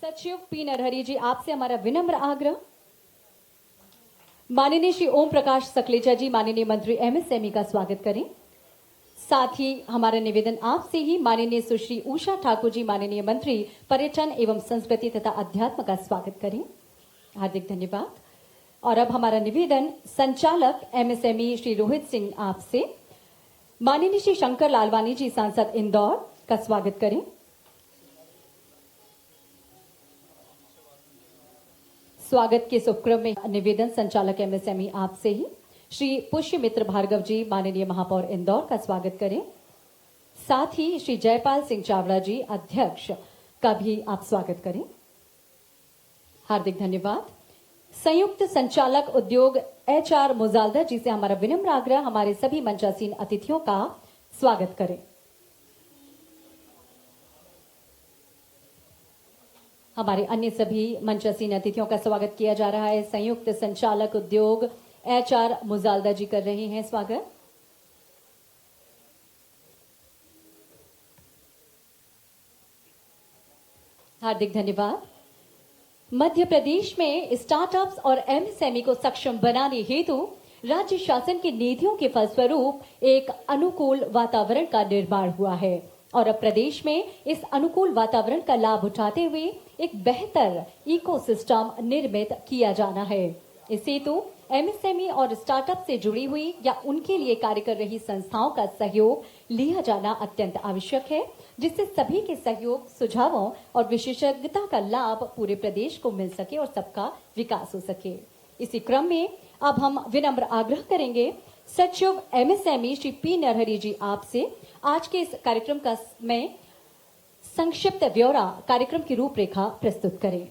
सचिव पी नरहरी जी, आपसे हमारा विनम्र आग्रह। माननीय श्री ओम प्रकाश सकलेचा जी, माननीय मंत्री एमएसएमई का स्वागत करें। साथ ही हमारा निवेदन आपसे ही माननीय सुश्री उषा ठाकुर जी, माननीय मंत्री पर्यटन एवं संस्कृति तथा अध्यात्म का स्वागत करें। हार्दिक धन्यवाद। और अब हमारा निवेदन संचालक एमएसएमई श्री रोहित सिंह आपसे माननीय श्री शंकर लालवानी जी, सांसद इंदौर का स्वागत करें। स्वागत के उपक्रम में निवेदन संचालक एमएसएमई आपसे ही श्री पुष्य मित्र भार्गव जी, माननीय महापौर इंदौर का स्वागत करें। साथ ही श्री जयपाल सिंह चावड़ा जी, अध्यक्ष का भी आप स्वागत करें। हार्दिक धन्यवाद। संयुक्त संचालक उद्योग एचआर मुजालदा जी से हमारा विनम्र आग्रह, हमारे सभी मंचासीन अतिथियों का स्वागत करें। हमारे अन्य सभी मंचासीन अतिथियों का स्वागत किया जा रहा है। संयुक्त संचालक उद्योग एचआर मुजालदा जी कर रहे हैं स्वागत। हार्दिक धन्यवाद। मध्य प्रदेश में स्टार्टअप्स और एमएसएमई को सक्षम बनाने हेतु राज्य शासन की नीतियों के फलस्वरूप एक अनुकूल वातावरण का निर्माण हुआ है और अब प्रदेश में इस अनुकूल वातावरण का लाभ उठाते हुए एक बेहतर इकोसिस्टम निर्मित किया जाना है। इस हेतु एमएसएमई और स्टार्टअप से जुड़ी हुई या उनके लिए कार्य कर रही संस्थाओं का सहयोग लिया जाना अत्यंत आवश्यक है, जिससे सभी के सहयोग, सुझावों और विशेषज्ञता का लाभ पूरे प्रदेश को मिल सके और सबका विकास हो सके। इसी क्रम में अब हम विनम्र आग्रह करेंगे सचिव एमएसएमई श्री पी नरहरी जी, आपसे आज के इस कार्यक्रम का में संक्षिप्त ब्यौरा, कार्यक्रम की रूपरेखा प्रस्तुत करें।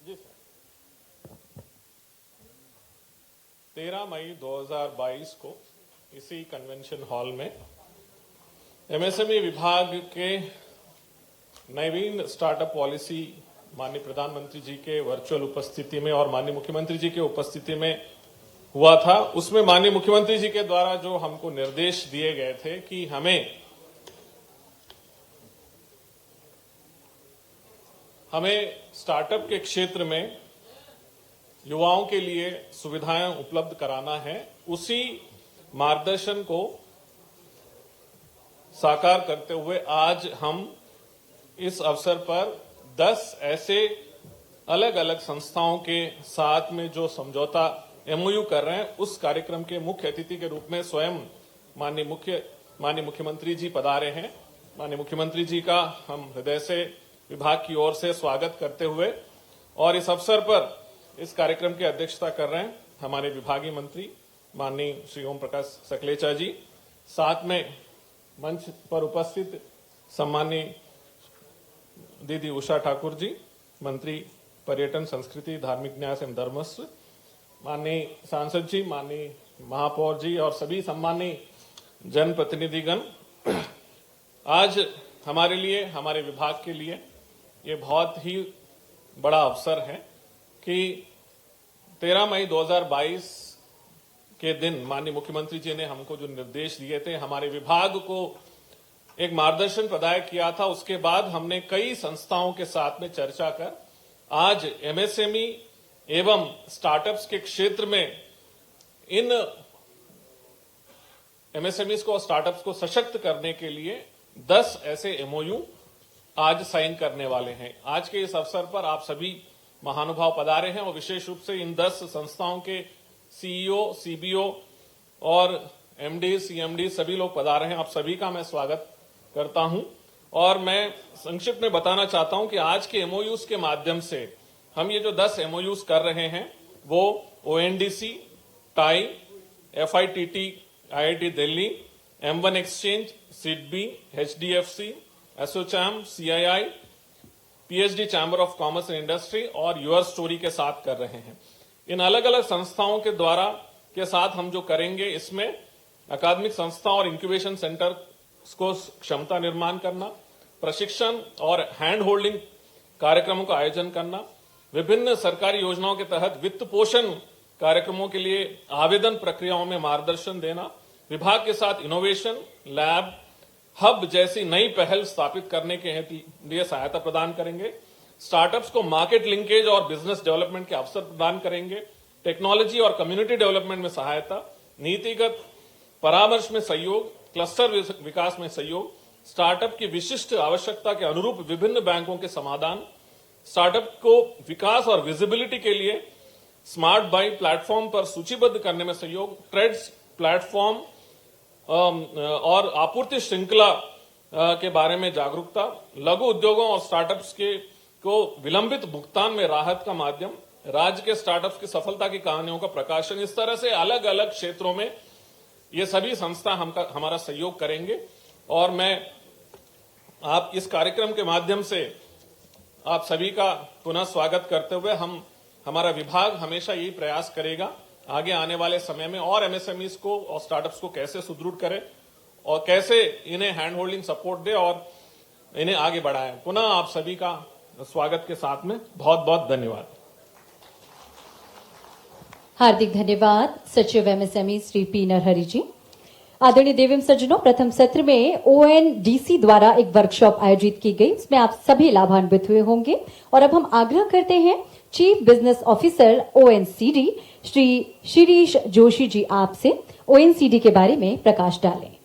जी सर। 13 मई 2022 को इसी कन्वेंशन हॉल में एमएसएमई विभाग के नवीन स्टार्टअप पॉलिसी माननीय प्रधानमंत्री जी के वर्चुअल उपस्थिति में और माननीय मुख्यमंत्री जी के उपस्थिति में हुआ था। उसमें माननीय मुख्यमंत्री जी के द्वारा जो हमको निर्देश दिए गए थे कि हमें स्टार्टअप के क्षेत्र में युवाओं के लिए सुविधाएं उपलब्ध कराना है, उसी मार्गदर्शन को साकार करते हुए आज हम इस अवसर पर 10 ऐसे अलग अलग संस्थाओं के साथ में जो समझौता एमओयू कर रहे हैं, उस कार्यक्रम के मुख्य अतिथि के रूप में स्वयं माननीय मुख्यमंत्री जी पधारे हैं। माननीय मुख्यमंत्री जी का हम हृदय से विभाग की ओर से स्वागत करते हुए और इस अवसर पर इस कार्यक्रम की अध्यक्षता कर रहे हैं हमारे विभागीय मंत्री माननीय श्री ओम प्रकाश सकलेचा जी, साथ में मंच पर उपस्थित सम्माननीय दीदी उषा ठाकुर जी, मंत्री पर्यटन संस्कृति धार्मिक न्यास एवं धर्मस्व, माननीय सांसद जी, माननीय महापौर जी और सभी सम्माननीय जनप्रतिनिधिगण। आज हमारे लिए, हमारे विभाग के लिए ये बहुत ही बड़ा अवसर है कि 13 मई 2022 के दिन माननीय मुख्यमंत्री जी ने हमको जो निर्देश दिए थे, हमारे विभाग को एक मार्गदर्शन प्रदान किया था। उसके बाद हमने कई संस्थाओं के साथ में चर्चा कर आज एमएसएमई एवं स्टार्टअप्स के क्षेत्र में इन एमएसएमईज को और स्टार्टअप्स को सशक्त करने के लिए 10 ऐसे एमओयू आज साइन करने वाले हैं। आज के इस अवसर पर आप सभी महानुभाव पधारे हैं और विशेष रूप से इन 10 संस्थाओं के सीईओ, सीबीओ और एमडी, सीएमडी सभी लोग पधारे हैं। आप सभी का मैं स्वागत करता हूं और मैं संक्षिप्त में बताना चाहता हूं कि आज के एमओयूज के माध्यम से हम ये जो 10 एमओयूज कर रहे हैं वो ONDC, TiE, FITT, IIT Delhi, M1 exchange, SIDBI, HDFC, ASSOCHAM, CII, PHD chamber of commerce and industry और यूर स्टोरी के साथ कर रहे हैं। इन अलग अलग संस्थाओं के द्वारा के साथ हम जो करेंगे, इसमें अकादमिक संस्था और इंक्यूबेशन सेंटर को क्षमता निर्माण करना, प्रशिक्षण और हैंड होल्डिंग कार्यक्रमों का आयोजन करना, विभिन्न सरकारी योजनाओं के तहत वित्त पोषण कार्यक्रमों के लिए आवेदन प्रक्रियाओं में मार्गदर्शन देना, विभाग के साथ इनोवेशन लैब, हब जैसी नई पहल स्थापित करने के लिए सहायता प्रदान करेंगे। स्टार्टअप्स को मार्केट लिंकेज और बिजनेस डेवलपमेंट के अवसर प्रदान करेंगे। टेक्नोलॉजी और कम्युनिटी डेवलपमेंट में सहायता, नीतिगत परामर्श में सहयोग, क्लस्टर विकास में सहयोग, स्टार्टअप की विशिष्ट आवश्यकता के अनुरूप विभिन्न बैंकों के समाधान, स्टार्टअप को विकास और विजिबिलिटी के लिए स्मार्ट बाई प्लेटफॉर्म पर सूचीबद्ध करने में सहयोग, ट्रेड्स प्लेटफॉर्म और आपूर्ति श्रृंखला के बारे में जागरूकता, लघु उद्योगों और स्टार्टअप्स को विलंबित भुगतान में राहत का माध्यम, राज्य के स्टार्टअप्स की सफलता की कहानियों का प्रकाशन। इस तरह से अलग अलग क्षेत्रों में ये सभी संस्था हमारा सहयोग करेंगे। और मैं आप इस कार्यक्रम के माध्यम से आप सभी का पुनः स्वागत करते हुए हमारा विभाग हमेशा यही प्रयास करेगा आगे आने वाले समय में और एमएसएमईज को और स्टार्टअप्स को कैसे सुदृढ़ करे और कैसे इन्हें हैंड होल्डिंग सपोर्ट दे और इन्हें आगे बढ़ाए। पुनः आप सभी का स्वागत के साथ में बहुत बहुत धन्यवाद। हार्दिक धन्यवाद सचिव एमएसएमई श्री पी नरहरि जी। आदरणीय देवेम सज्जनों, प्रथम सत्र में ओएनडीसी द्वारा एक वर्कशॉप आयोजित की गई, इसमें आप सभी लाभान्वित हुए होंगे। और अब हम आग्रह करते हैं chief business officer ONCD Shri Shirish Joshi ji आपसे ओएनसीडी के बारे में प्रकाश डालें।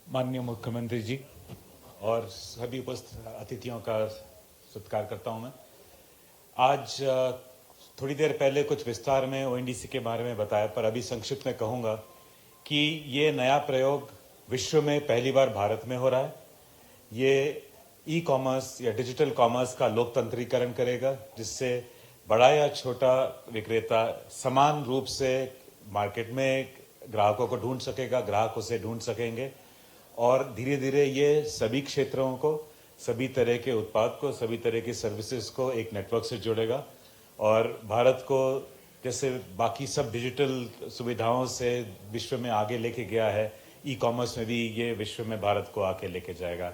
माननीय मुख्यमंत्री जी और सभी उपस्थित अतिथियों का सत्कार करता हूं मैं। आज थोड़ी देर पहले कुछ विस्तार में ओएनडीसी के बारे में बताया, पर अभी संक्षिप्त में कहूंगा कि ये नया प्रयोग विश्व में पहली बार भारत में हो रहा है। ये ई कॉमर्स या डिजिटल कॉमर्स का लोकतंत्रीकरण करेगा, जिससे बड़ा या छोटा विक्रेता समान रूप से मार्केट में ग्राहकों को ढूंढ सकेगा, ग्राहक उसे ढूंढ सकेंगे और धीरे धीरे ये सभी क्षेत्रों को, सभी तरह के उत्पाद को, सभी तरह की सर्विसेज को एक नेटवर्क से जोड़ेगा और भारत को जैसे बाकी सब डिजिटल सुविधाओं से विश्व में आगे लेके गया है, ई कॉमर्स में भी ये विश्व में भारत को आके लेके जाएगा।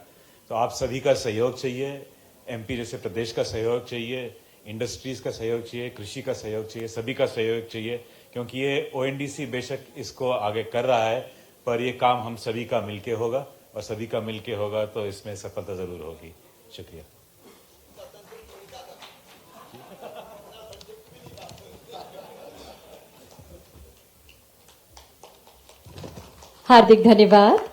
तो आप सभी का सहयोग चाहिए, एमपी जैसे प्रदेश का सहयोग चाहिए, इंडस्ट्रीज का सहयोग चाहिए, कृषि का सहयोग चाहिए, सभी का सहयोग चाहिए, क्योंकि ये ओएनडीसी बेशक इसको आगे कर रहा है, पर ये काम हम सभी का मिलके होगा और सभी का मिलके होगा तो इसमें सफलता जरूर होगी। शुक्रिया। हार्दिक धन्यवाद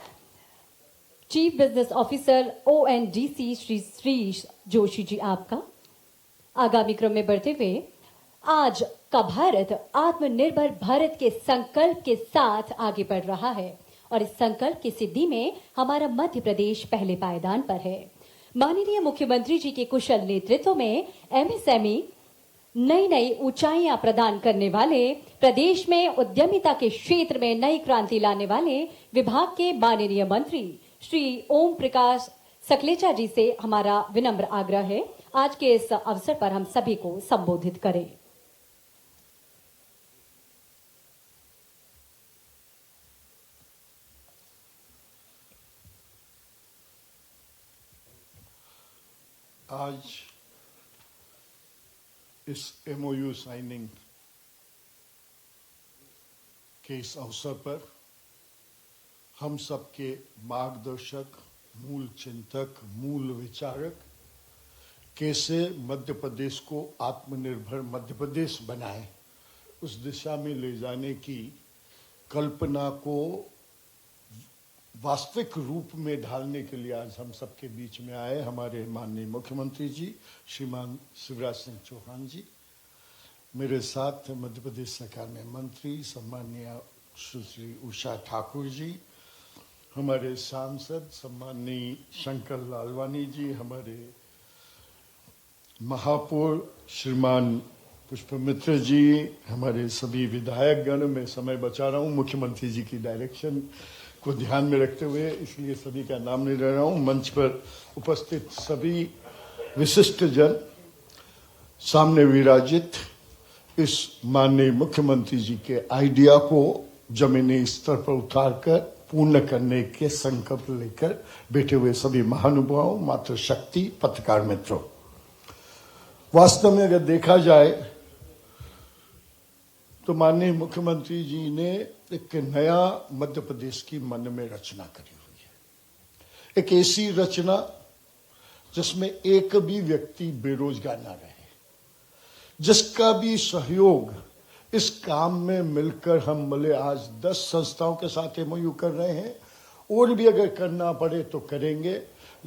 chief business officer ONDC Shri Shrish Joshi ji आपका। आगामी क्रम में बढ़ते हुए आज का भारत आत्मनिर्भर भारत के संकल्प के साथ आगे बढ़ रहा है और इस संकल्प की सिद्धि में हमारा मध्य प्रदेश पहले पायदान पर है। माननीय मुख्यमंत्री जी के कुशल नेतृत्व में एमएसएमई नई नई ऊंचाइयां प्रदान करने वाले, प्रदेश में उद्यमिता के क्षेत्र में नई क्रांति लाने वाले विभाग के माननीय मंत्री श्री ओम प्रकाश सकलेचा जी से हमारा विनम्र आग्रह है आज के इस अवसर पर हम सभी को संबोधित करें। आज इस एमओयू साइनिंग के इस अवसर पर हम सबके मार्गदर्शक, मूल चिंतक, मूल विचारक कैसे मध्य प्रदेश को आत्मनिर्भर मध्य प्रदेश बनाए, उस दिशा में ले जाने की कल्पना को वास्तविक रूप में ढालने के लिए आज हम सबके बीच में आए हमारे माननीय मुख्यमंत्री जी श्रीमान शिवराज सिंह चौहान जी। मेरे साथ मध्य प्रदेश सरकार में मंत्री सम्माननीय सुश्री उषा ठाकुर जी, हमारे सांसद सम्माननीय शंकर लालवानी जी, हमारे महापौर श्रीमान पुष्पमित्र जी, हमारे सभी विधायक गण। मैं समय बचा रहा हूँ मुख्यमंत्री जी की डायरेक्शन को ध्यान में रखते हुए, इसलिए सभी का नाम नहीं ले रहा हूं। मंच पर उपस्थित सभी विशिष्ट जन, सामने विराजित इस माननीय मुख्यमंत्री जी के आइडिया को जमीनी स्तर पर उतारकर पूर्ण करने के संकल्प लेकर बैठे हुए सभी महानुभावों, मातृशक्ति, पत्रकार मित्रों, वास्तव में अगर देखा जाए तो माननीय मुख्यमंत्री जी ने एक नया मध्य प्रदेश की मन में रचना करी हुई है। एक ऐसी रचना जिसमें एक भी व्यक्ति बेरोजगार ना रहे, जिसका भी सहयोग इस काम में मिलकर हम भले आज 10 संस्थाओं के साथ एमओयू कर रहे हैं, और भी अगर करना पड़े तो करेंगे,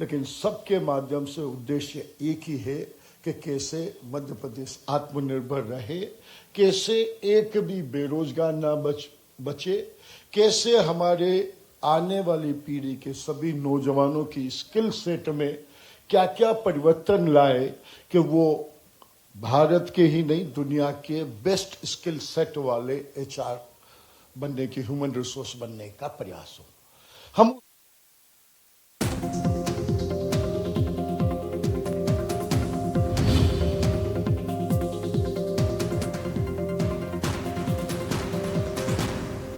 लेकिन सबके माध्यम से उद्देश्य एक ही है कि कैसे मध्य प्रदेश आत्मनिर्भर रहे, कैसे एक भी बेरोजगार ना बचे, कैसे हमारे आने वाली पीढ़ी के सभी नौजवानों की स्किल सेट में क्या क्या परिवर्तन लाए कि वो भारत के ही नहीं दुनिया के बेस्ट स्किल सेट वाले एचआर बनने की, ह्यूमन रिसोर्स बनने का प्रयास हो। हम